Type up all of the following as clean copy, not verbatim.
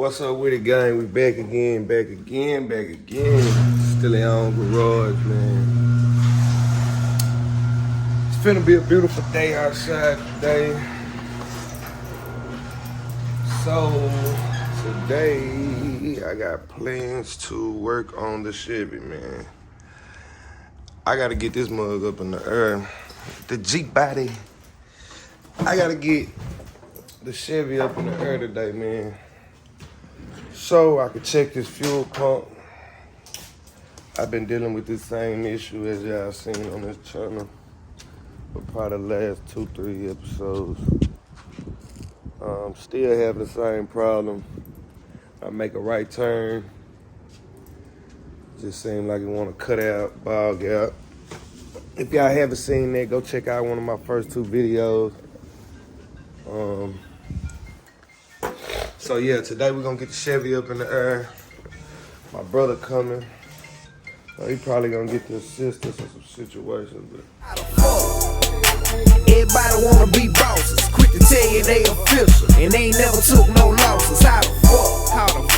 What's up with it, gang? We back again. Still in our own garage, man. It's finna be a beautiful day outside today. So, today, I got plans to work on the Chevy, man. I gotta get this mug up in the air. The Jeep body. I gotta get the Chevy up in the air today, man. So I could check this fuel pump. I've been dealing with this same issue as y'all seen on this channel for probably the last 2-3 episodes. Still have the same problem. I make a right turn. Just seems like it want to cut out, bog out. If y'all haven't seen that, go check out one of my first 2 videos. So yeah, today we're gonna get the Chevy up in the air. My brother coming. He probably gonna get to assist us in some situations. But everybody wanna be bosses, quick to tell you they official, and they ain't never took no losses. How the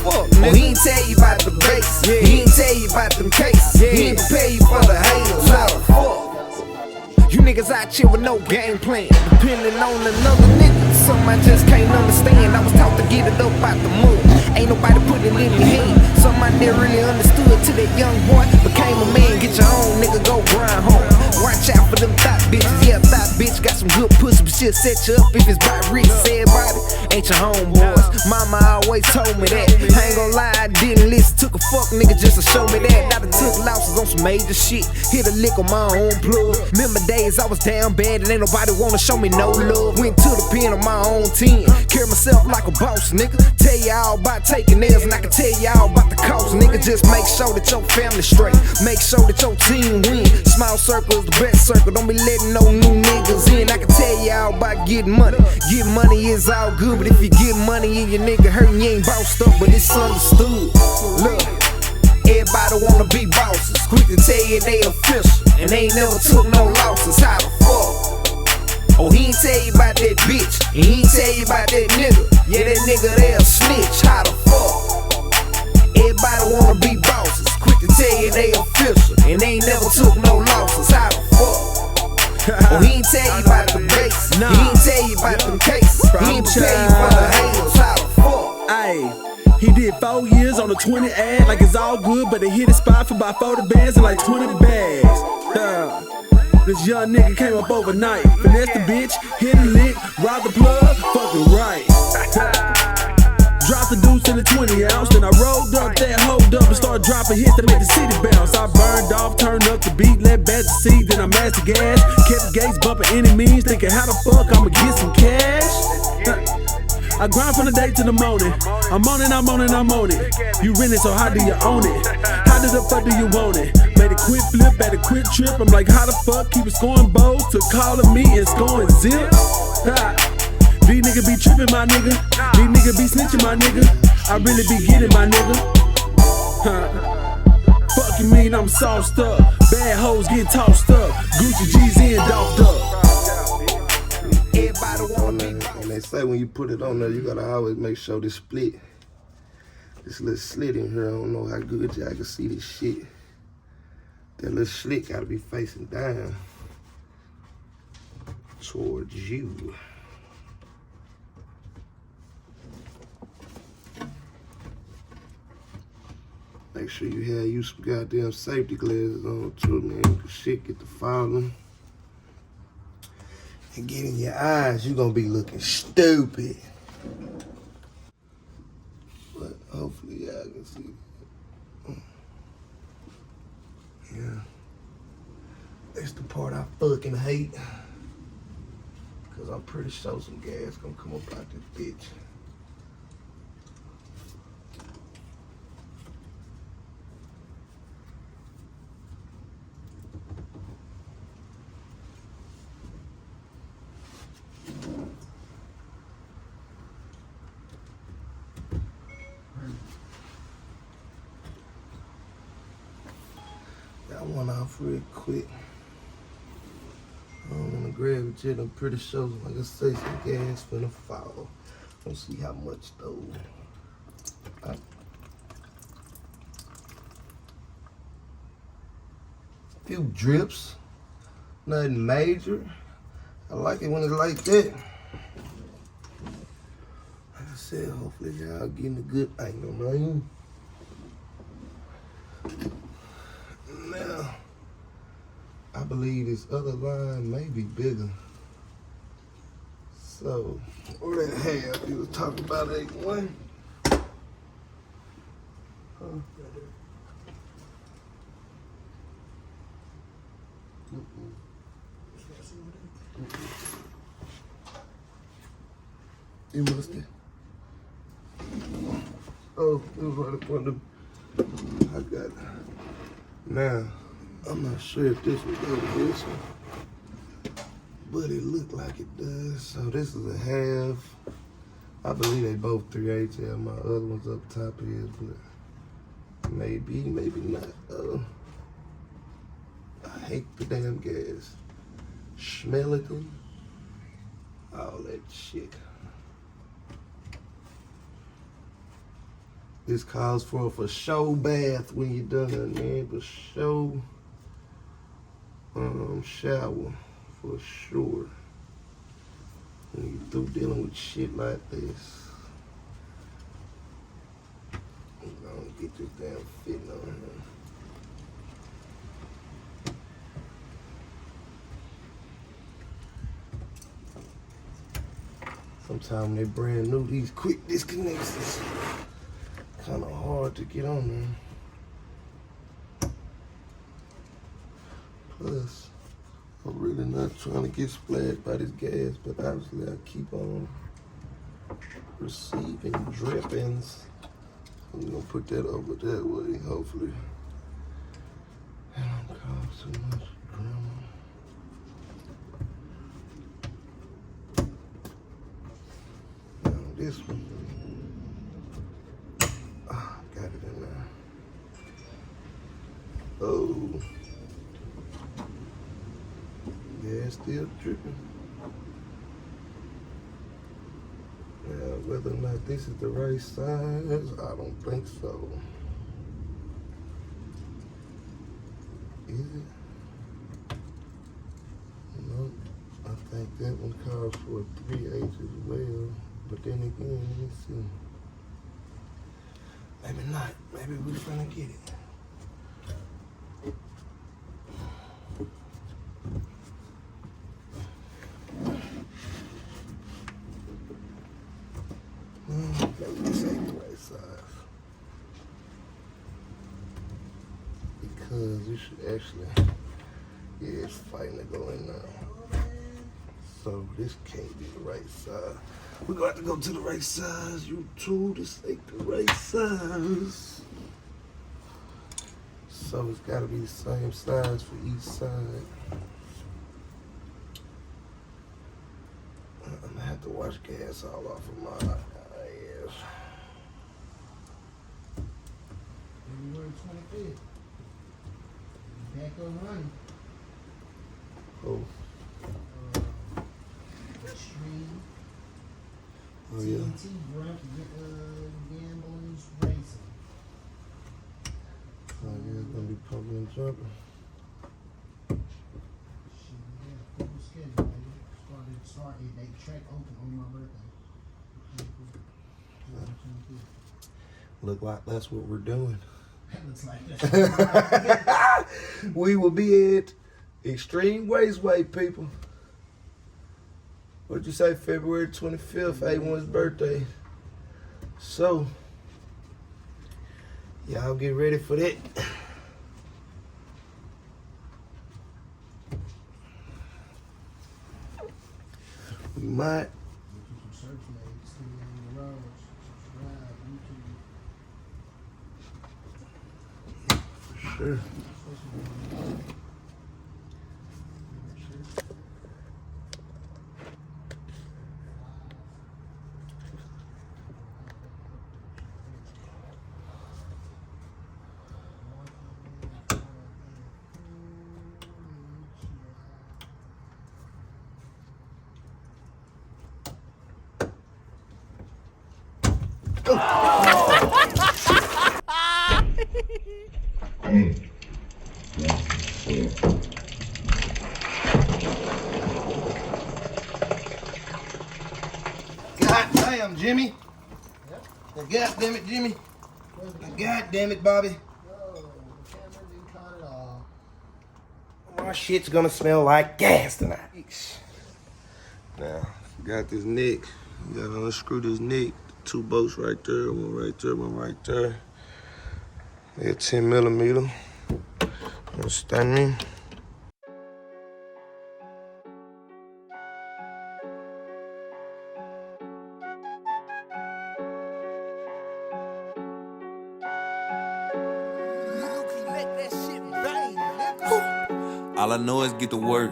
fuck? Well, he ain't tell you about the base, he ain't tell you about them cases, he ain't pay you for the haters. How the fuck? You niggas out here with no game plan, depending on another nigga. Something I just can't understand. I was taught to get it up out the mud. Ain't nobody putting it in your hand. Something I never really understood till that young boy became a man. Get your own, nigga, go grind home. Watch out for them thought bitches. Yeah, thought bitch got some good pussy, but she'll set you up if it's by risk. Everybody ain't your homeboys. Mama always told me that. I ain't gonna lie, I didn't listen. Took a fuck nigga just to show me that. Now I took losses on some major shit. Hit a lick on my own plug. Remember days I was down bad and ain't nobody wanna show me no love. Went to the pen on my own 10. Carry myself like a boss, nigga. Tell y'all about taking L's and I can tell y'all about the cost, nigga. Just make sure that your family straight. Make sure that your team win. Small circle is the best circle. Don't be letting no new niggas in. I can tell y'all about getting money. Getting money is all good, but if you get money and your nigga hurting, you ain't bossed up, but it's understood. Look, everybody wanna be bosses, quick to tell you they official, and they ain't never took no losses. How the fuck? Oh, he ain't tell you about that bitch, and he ain't tell you about that nigga. Yeah, that nigga there a snitch. How the fuck? Everybody wanna be bosses, quick to tell you they official, and they ain't never took no losses. How the fuck? Oh, he ain't tell you about the base, he ain't tell you about them cases, he ain't tell you about the haters. How the fuck? Ayy, he did 4 years on a 20 ad, like it's all good, but they hit a spot for about 40 bands and like 20 bags. This young nigga came up overnight, finessed the bitch, hit a lick, robbed the plug, fucking right. Dropped the deuce in the 20 ounce, then I rolled up that hold up and started dropping hits to make the city bounce. I burned off, turned up the beat, let bad the seat, then I masked the gas, kept the gates bumping any means, thinking how the fuck I'ma get some cash. I grind from the day to the morning. I'm on it. You rent it, so how do you own it? How the fuck do you want it? Made a quick flip at a quick trip. I'm like, how the fuck keep it scoring bows to calling me and scoring zips? These niggas be tripping, my nigga. These niggas be snitching, my nigga. I really be getting, my nigga. Fuck you mean I'm sauced up? Bad hoes get tossed up. Gucci G's in doffed up. and they say when you put it on there, you gotta always make sure this split. This little slit in here, I don't know how good y'all can see this shit. That little slit gotta be facing down towards you. Make sure you have you some goddamn safety glasses on too, man, cause shit get to falling and get in your eyes. You gonna be looking stupid. But hopefully y'all can see. Yeah. That's the part I fucking hate. Cause I'm pretty sure some gas gonna come up out this bitch. Got one off real quick. I don't wanna grab it yet. I'm pretty sure, like I say, some gas finna fall. Let's see how much though. Few drips. Nothing major. I like it when it's like that. Like I said, hopefully y'all getting a good angle, man. Now, I believe this other line may be bigger. So, where that half you was talking about, A1? You must have. Oh, it was right up under. I got it. Now, I'm not sure if this would go with this one, but it looked like it does. So this is a half. I believe they both 3/8. Yeah, my other one's up top here, but maybe, maybe not. I hate the damn gas. Smell it, all that shit. This calls for a show bath when you're done, man. For show shower for sure. When you're through dealing with shit like this. I'm gonna get this damn fitting on here. Sometimes when they brand new, these quick disconnects is kind of hard to get on there. Plus, I'm really not trying to get splashed by this gas, but obviously I keep on receiving drippings. I'm gonna put that over that way, hopefully. I don't cause too much drama. Now this one. Got it in there. Oh. Yeah, it's still dripping. Now, whether or not this is the right size, I don't think so. Is it? No, I think that one calls for a 3/8 as well. But then again, let me see. Maybe not. Maybe we're finna get it. Maybe this ain't the right size. Because you should actually, yeah, it's fighting to go in now. So this can't be the right size. We're gonna have to go to the right size. You too, this ain't the right size. So it's gotta be the same size for each side. I'm gonna have to wash gas all off of my ass. February 25th. Back on running. Oh. Extreme. Oh yeah. TNT gamblers racing. Oh yeah, it's gonna be pumping and jumping. Shit, yeah, full schedule, baby. Started, they track open on my birthday. Look like that's what we're doing. That looks like that. We will be at Extreme Raceway, people. What'd you say? February 25th, A1's birthday. So, y'all get ready for that. We might. Some searchlights sitting on the roads. Subscribe, YouTube. For sure. God damn, Jimmy. God damn it, Jimmy. God damn it, Bobby. Yo, the camera didn't caught it all. My shit's gonna smell like gas tonight. Now, got this neck. You gotta unscrew this neck. 2 bolts right there, one right there, one right there. They're 10 millimeter. Understand me? All I know is get to work.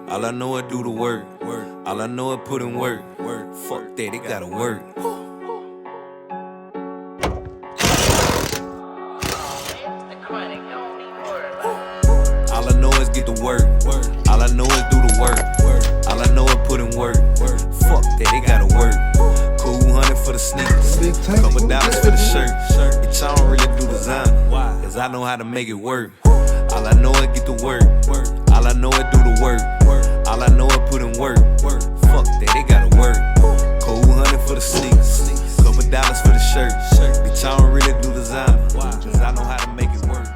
All I know is do the work. All I know is put in work. Fuck that, it gotta work. All I know is get to work. All I know is do the work. All I know is put in work. Fuck that, it gotta work. Cool 100 for the sneakers. Couple dollars for the shirt. Bitch, I don't really do design. Cause I know how to make it work. All I know is get to work. All I know is do the work. All I know is put in work. Fuck that, it gotta work. Cool 100 for the sneakers. Couple dollars for the shirt. Bitch, I don't really do design. Cause I know how to make it work.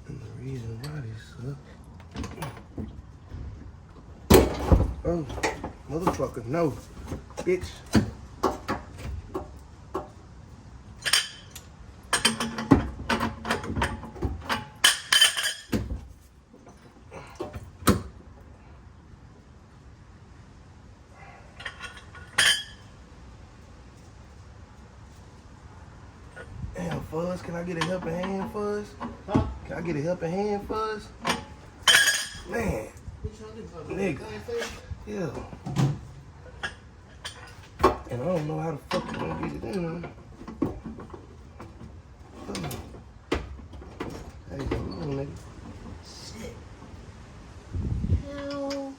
And the reason why this sucks. Oh, motherfucker, no. Bitch. Damn, Fuzz, can I get a helping hand, Fuzz? Huh? Can I get a helping hand, Fuzz? Man, What you trying to do? Nigga. Face? yeah. And I don't know how the fuck you gonna get it in. Hey, hold on, nigga. Shit. How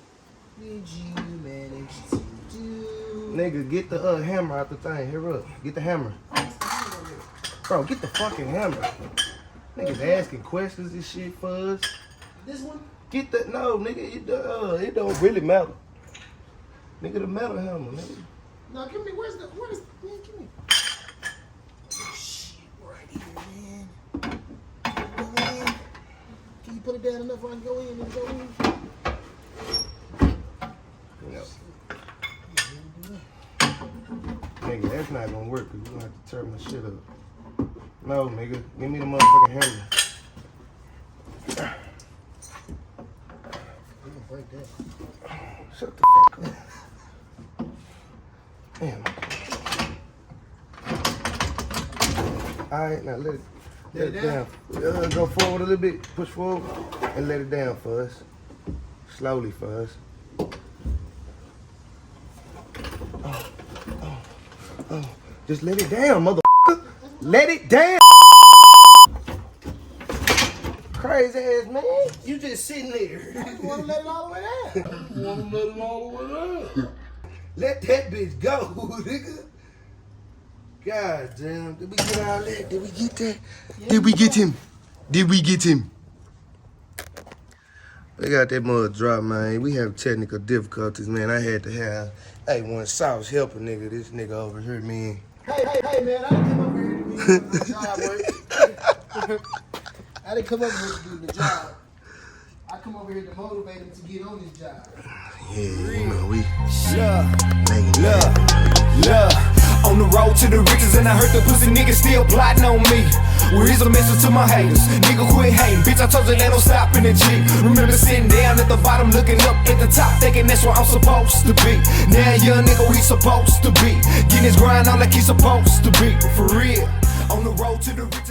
did you manage to do? Nigga, get the hammer out the thing. Here up. Get the hammer. Bro, get the fucking hammer. Niggas asking questions and shit, Fuzz. This one? Get the no, nigga. It don't really matter. Nigga, the metal hammer, nigga. No, give me. Where's man? Give me. Shit, right here, man. Go in. Can you put it down enough where I can go in and go in? No. Nigga, that's not gonna work because we're gonna have to turn my shit up. No, nigga. Give me the motherfucking hammer. I'm gonna break that. Shut the fuck up. Damn. Alright, now let it down. Go forward a little bit. Push forward and let it down, Fuzz. Slowly, Fuzz. Oh. Just let it down, motherfucker. Let it down. Crazy ass man. You just sitting there. I just want to let it all the way down. Let that bitch go, nigga. God damn. Did we get all that? Did we get that? Did we get him? Did we get him? We got that mud drop, man. We have technical difficulties, man. I had to have one sauce helping nigga. This nigga over here, man. Hey, man, I didn't come over here to do the job work. I didn't come over here to do the job. I come over here to motivate him to get on this job. Yeah, you know, we Look, on the road to the riches, and I heard the pussy niggas still plotting on me. Well, here's a message to my haters. Nigga, quit hating. Bitch, I told you they don't stop in the G. Remember sitting down at the bottom, looking up at the top, thinking that's where I'm supposed to be. Now young nigga, we supposed to be getting his grind on like he's supposed to be. For real, on the road to the riches.